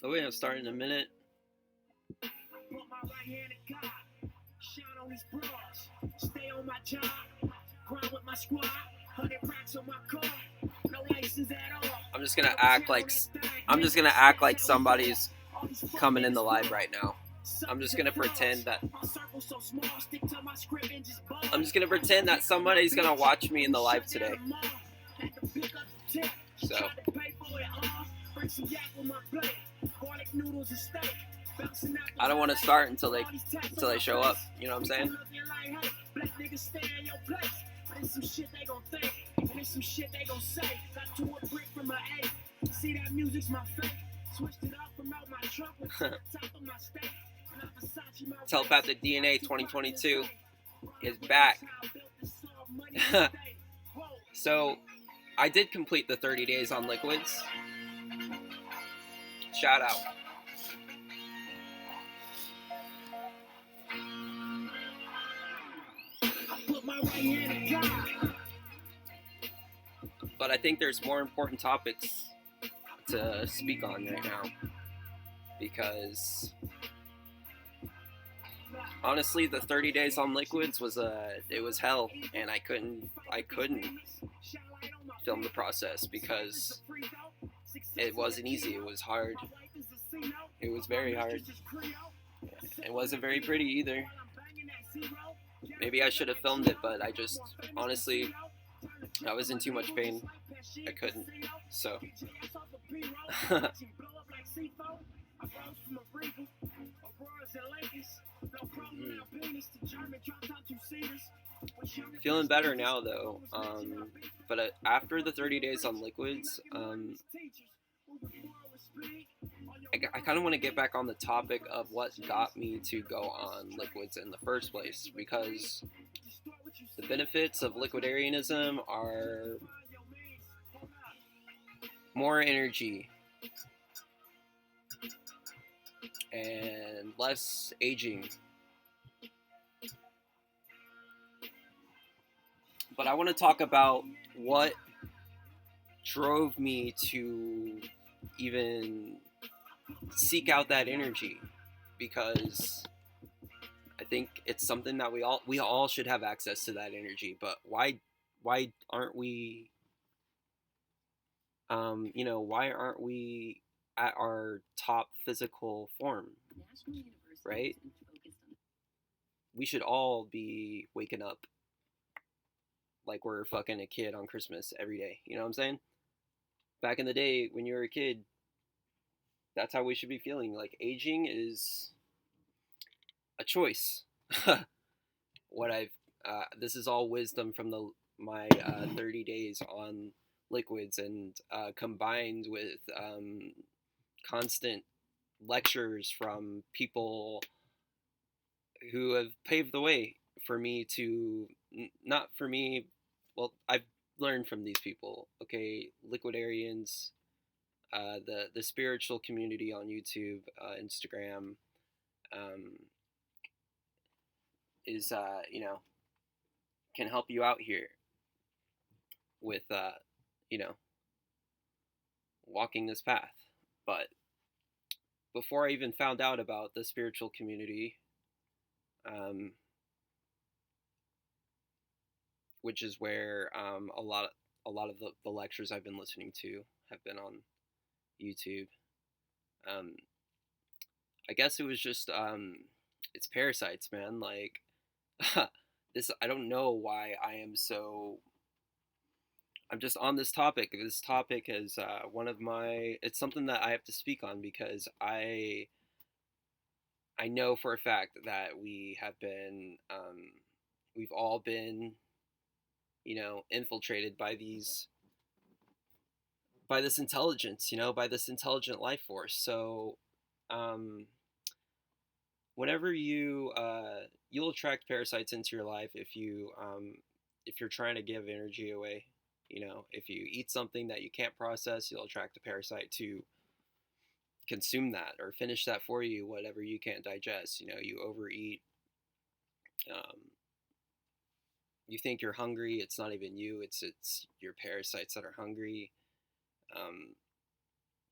Oh wait, I'm starting in a minute. Put my right hand in God. Shine on these bras. Stay on my job. Grind with my squad. 100 racks on my car. No license at all. I'm just gonna act like somebody's coming in the live right now. I'm just gonna pretend that somebody's gonna watch me in the live today. So I don't want to start until they show up. You know what I'm saying? There's some shit they gon' think, and there's some shit they gon' say. Got to a brick from my A. See that music's my fate. Switched it up from out my trunk with the top of my state. Telepathic DNA 2022 is back. So I did complete the 30 days on liquids. Shout out. But I think there's more important topics to speak on right now, because honestly, the 30 days on liquids was hell, and I couldn't film the process because it wasn't easy. It was hard. It was very hard. It wasn't very pretty either. Maybe I should have filmed it, but I just honestly, I was in too much pain. I couldn't. So feeling better now though. But after the 30 days on liquids, I kind of want to get back on the topic of what got me to go on liquids in the first place, because the benefits of liquidarianism are more energy and less aging. But I want to talk about what drove me to even seek out that energy, because I think it's something that we all should have access to that energy. But why aren't we why aren't we at our top physical form, right? We should all be waking up like we're fucking a kid on Christmas every day. You know what I'm saying? Back in the day when you were a kid, that's how we should be feeling. Like, aging is a choice. This is all wisdom from my 30 days on liquids, and combined with constant lectures from people who have paved the way for me to, not for me, well, I've learned from these people, okay, Liquidarians, the spiritual community on YouTube, Instagram, is, can help you out here with, walking this path. But before I even found out about the spiritual community, which is where a lot of the lectures I've been listening to have been on YouTube. I guess it was just it's parasites, man. Like this, I don't know why I'm just on this topic. This topic is it's something that I have to speak on, because I know for a fact that we've all been, infiltrated by this intelligence, by this intelligent life force. So, whenever you'll attract parasites into your life if you're trying to give energy away. If you eat something that you can't process, you'll attract a parasite to consume that or finish that for you, whatever you can't digest. You overeat. You think you're hungry. It's not even you. It's your parasites that are hungry.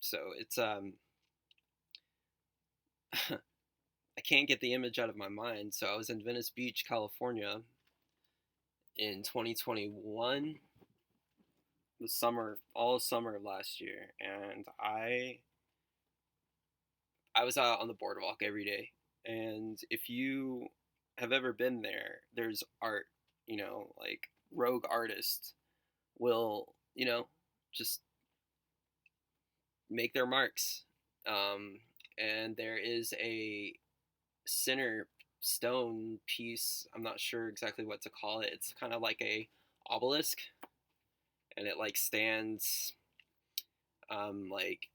So it's I can't get the image out of my mind. So I was in Venice Beach, California in 2021, the summer, all summer of last year, and I was out on the boardwalk every day. And if you have ever been there, there's art, like rogue artists will, just make their marks. Um, and there is a center stone piece. I'm not sure exactly what to call it. It's kind of like a obelisk, and it like stands like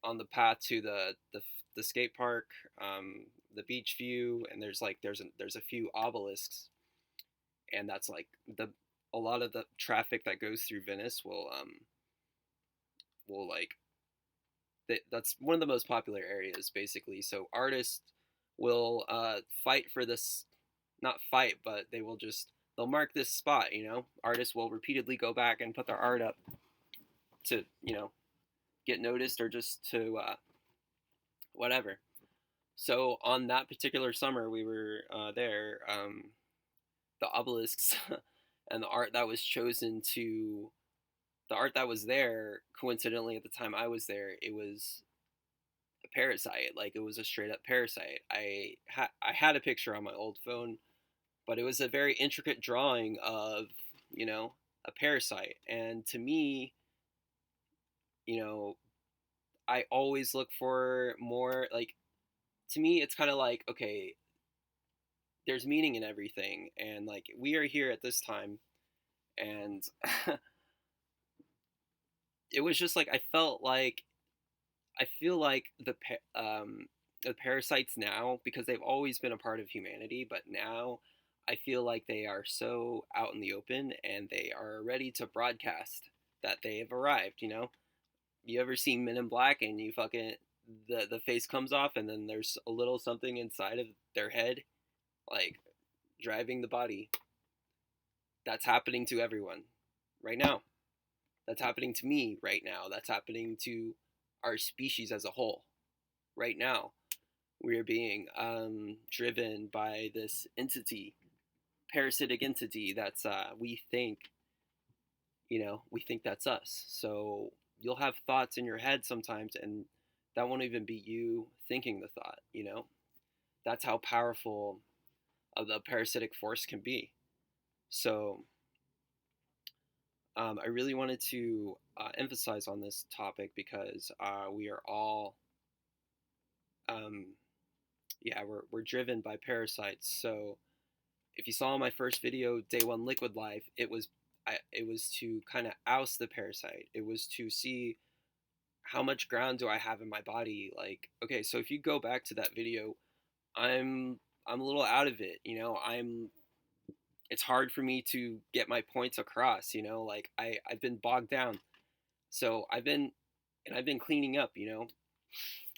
on the path to the skate park, the beach view, and there's a few obelisks, and that's like the a lot of the traffic that goes through Venice will like that's one of the most popular areas basically. So artists will fight for this, not fight, but they'll mark this spot. Artists will repeatedly go back and put their art up to get noticed or just to whatever. So on that particular summer we were there, the obelisks and the art that was there, coincidentally at the time I was there, it was a parasite. Like it was a straight up parasite. I had a picture on my old phone, but it was a very intricate drawing of you know a parasite. And to me, you know, I always look for more. Like to me, it's kind of like, okay, there's meaning in everything, and like we are here at this time, and it was just like I feel like the parasites now, because they've always been a part of humanity, but now I feel like they are so out in the open and they are ready to broadcast that they have arrived. You ever seen Men in Black and you fucking the face comes off and then there's a little something inside of their head, like driving the body. That's happening to everyone right now. That's happening to me right now. That's happening to our species as a whole right now. We are being driven by this entity, parasitic entity that's we think that's us. So you'll have thoughts in your head sometimes, and that won't even be you thinking the thought. That's how powerful the parasitic force can be. So I really wanted to emphasize on this topic because we are all, um, yeah, we're driven by parasites. So if you saw my first video, Day One Liquid Life, it was to kind of oust the parasite. It was to see how much ground do I have in my body. Like, okay, so if you go back to that video, I'm a little out of it. It's hard for me to get my points across. Like I've been bogged down. So I've been cleaning up.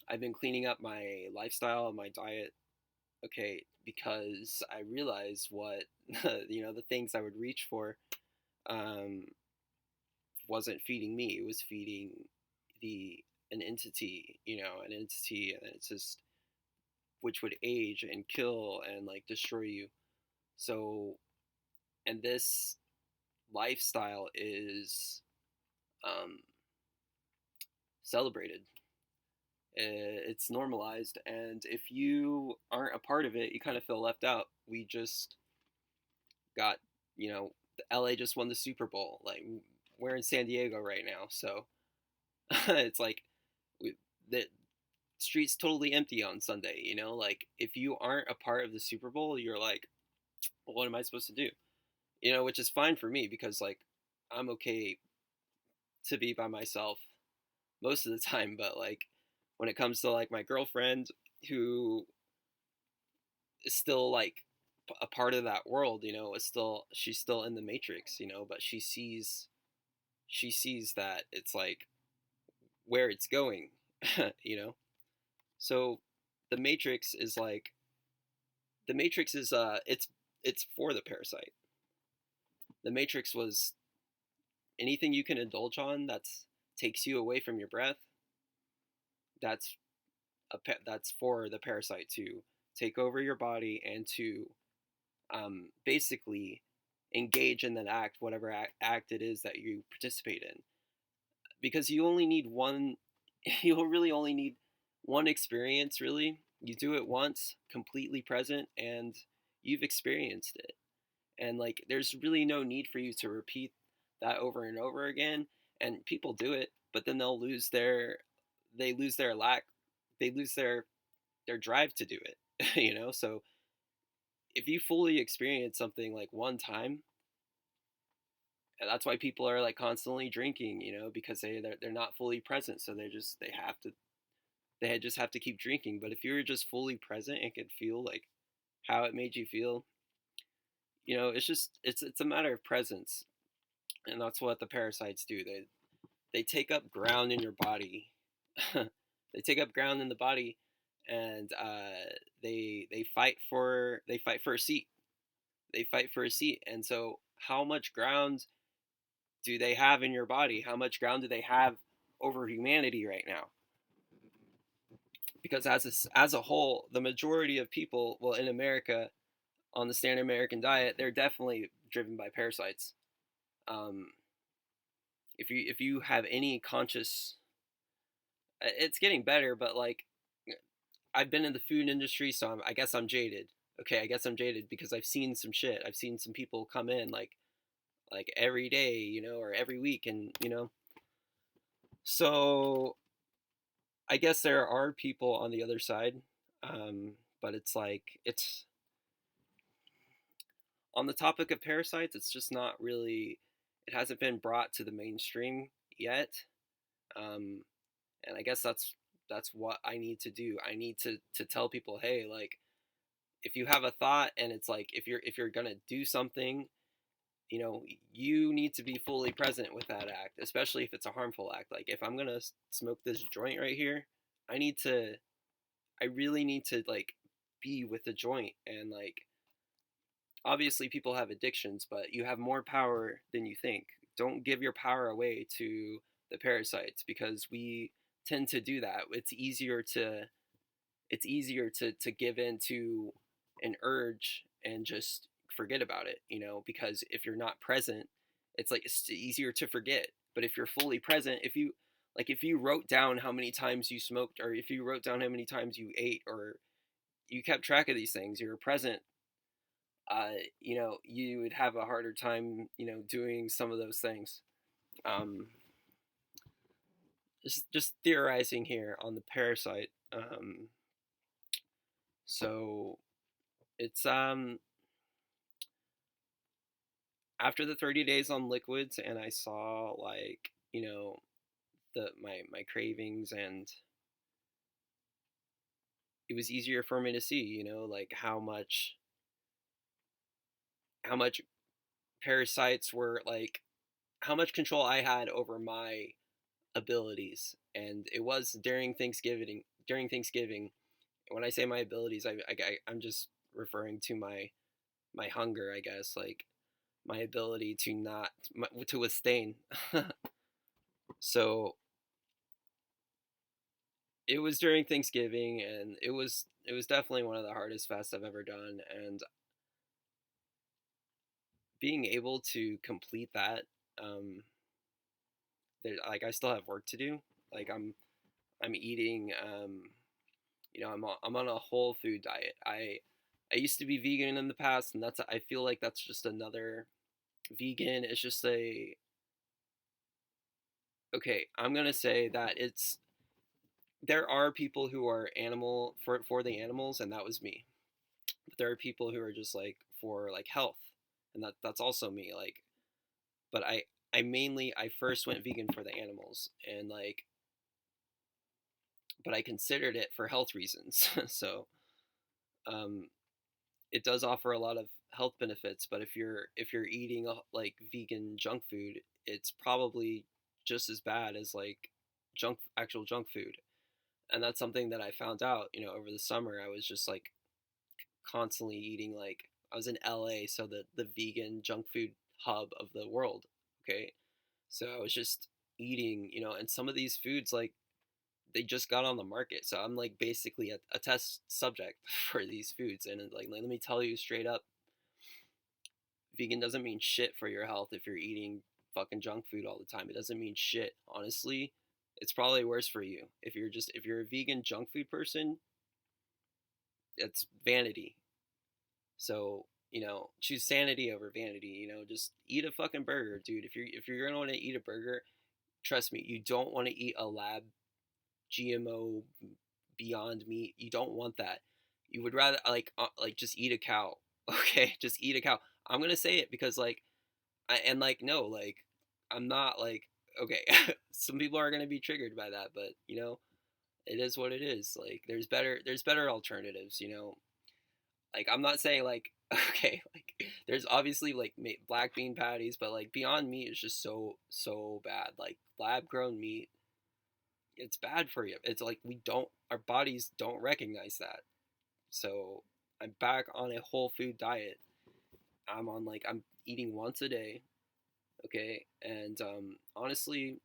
I've been cleaning up my lifestyle, my diet. Okay, because I realized what the things I would reach for um, wasn't feeding me. It was feeding the an entity, an entity, and it's just which would age and kill and like destroy you. So, and this lifestyle is um, celebrated. It's normalized, and if you aren't a part of it, you kind of feel left out. We just got, the LA just won the Super Bowl. Like we're in San Diego right now, so it's like the street's totally empty on Sunday. Like if you aren't a part of the Super Bowl, you're like, well, what am I supposed to do? Which is fine for me because like I'm okay to be by myself most of the time, but like when it comes to like my girlfriend who is still like a part of that world, she's still in the matrix, but she sees that it's like where it's going, you know. So the matrix is like the matrix is it's for the parasite. The matrix was anything you can indulge on that's takes you away from your breath. That's that's for the parasite to take over your body and to basically engage in that act, whatever act it is that you participate in, because you only need one. You'll really only need one experience. Really, you do it once, completely present, and you've experienced it. And like, there's really no need for you to repeat that over and over again. And people do it, but then they lose their lack, they lose their drive to do it. So if you fully experience something like one time, and that's why people are like constantly drinking, because they're not fully present, so they just have to keep drinking. But if you're just fully present and could feel like how it made you feel, it's just it's a matter of presence. And that's what the parasites do. They take up ground in your body. They take up ground in the body, and they fight for a seat. They fight for a seat. And so, how much ground do they have in your body? How much ground do they have over humanity right now? Because as a whole, the majority of people, well, in America, on the standard American diet, they're definitely driven by parasites. Um, if you have any conscious, it's getting better, but like, I've been in the food industry, so I guess I'm jaded. Okay, I guess I'm jaded because I've seen some shit. I've seen some people come in like every day, or every week, and so I guess there are people on the other side, but it's like it's on the topic of parasites. It's just not really. It hasn't been brought to the mainstream yet, um, and I guess that's what I need to do. I need to tell people, hey, like, if you have a thought and it's like, if you're gonna do something, you need to be fully present with that act, especially if it's a harmful act. Like, if I'm gonna smoke this joint right here, I need to I really need to like be with the joint. And like, obviously people have addictions, but you have more power than you think. Don't give your power away to the parasites, because we tend to do that. It's easier to give in to an urge and just forget about it, because if you're not present, it's like it's easier to forget. But if you're fully present, if you wrote down how many times you smoked, or if you wrote down how many times you ate, or you kept track of these things, you're present, you would have a harder time, doing some of those things. Um, just theorizing here on the parasite. So it's after the 30 days on liquids, and I saw like, my cravings, and it was easier for me to see, like how much parasites were like, how much control I had over my abilities. And it was during Thanksgiving. When I say my abilities, I'm just referring to my hunger, I guess, like my ability to not to withstand. So it was during Thanksgiving, and it was definitely one of the hardest fasts I've ever done. And being able to complete that, um, like, I still have work to do. Like, I'm eating, I'm on a whole food diet. I used to be vegan in the past, and I feel like that's just another vegan. It's just a okay. I'm gonna say that there are people who are animal for the animals, and that was me. But there are people who are just like for like health, and that's also me. Like, but I first went vegan for the animals, and like, but I considered it for health reasons. So um, it does offer a lot of health benefits. But if you're eating like vegan junk food, it's probably just as bad as like actual junk food. And that's something that I found out, over the summer. I was just like constantly eating, like, I was in LA, so the vegan junk food hub of the world. Okay, so I was just eating, and some of these foods, like, they just got on the market. So I'm like basically a test subject for these foods. And like, let me tell you straight up, vegan doesn't mean shit for your health if you're eating fucking junk food all the time. It doesn't mean shit. Honestly, it's probably worse for you. If you're a vegan junk food person, it's vanity. So, choose sanity over vanity, just eat a fucking burger, dude. If you're going to want to eat a burger, trust me, you don't want to eat a lab GMO Beyond Meat. You don't want that. You would rather like just eat a cow. Okay, just eat a cow. I'm gonna say it because no, like I'm not like okay. Some people are gonna be triggered by that, but it is what it is. Like there's better alternatives. Like I'm not saying like okay, like there's obviously like black bean patties, but like Beyond Meat is just so bad. Like lab grown meat, it's bad for you. It's like our bodies don't recognize that. So I'm back on a whole food diet. I'm eating once a day, okay? And honestly,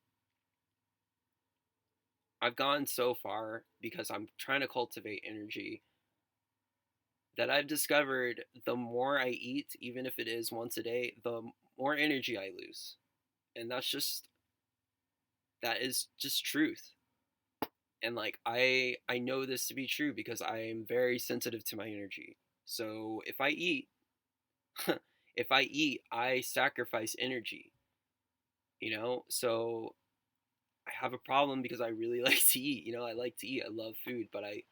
I've gone so far because I'm trying to cultivate energy that I've discovered the more I eat, even if it is once a day, the more energy I lose. And that is just truth. And like I know this to be true because I am very sensitive to my energy. So if I eat, I sacrifice energy, So I have a problem because I really like to eat. I like to eat. I love food, but I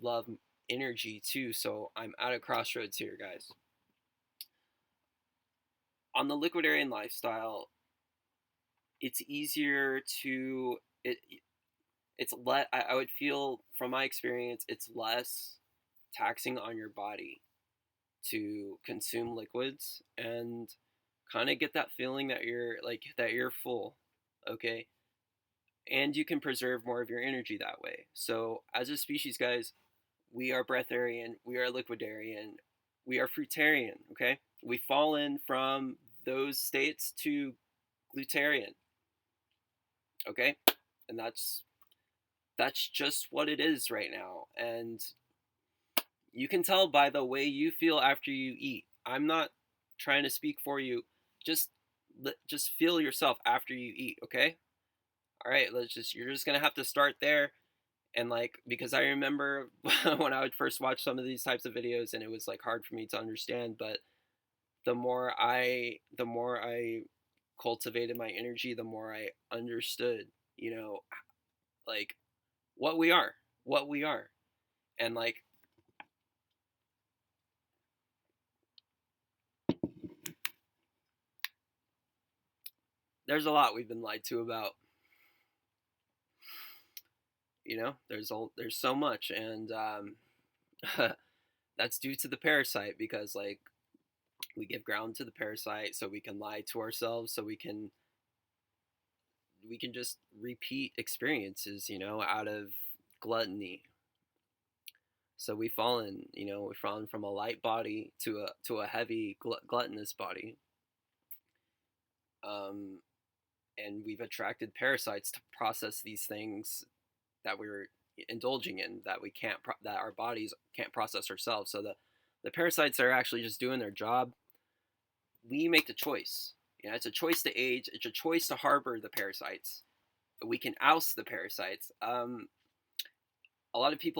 love energy too. So I'm at a crossroads here, guys. On the liquidarian lifestyle, it's easier to it's let I would feel from my experience it's less taxing on your body to consume liquids and kind of get that feeling that you're full, okay? And you can preserve more of your energy that way. So as a species, guys, we are breatharian, we are liquidarian, we are fruitarian, okay? We've fallen from those states to glutarian, okay? And that's just what it is right now. And you can tell by the way you feel after you eat. I'm not trying to speak for you. Just just feel yourself after you eat, okay? All right, you're just going to have to start there. And like because I remember when I would first watch some of these types of videos and it was like hard for me to understand, but the more I cultivated my energy, the more I understood, like what we are, what we are. And like there's a lot we've been lied to about, there's so much. And that's due to the parasite because like we give ground to the parasite so we can lie to ourselves so we can just repeat experiences, out of gluttony. So we've fallen from a light body to a heavy gluttonous body. Um, and we've attracted parasites to process these things that we're indulging in that our bodies can't process ourselves. So the parasites are actually just doing their job. We make the choice. It's a choice to age. It's a choice to harbor the parasites. We can oust the parasites. A lot of people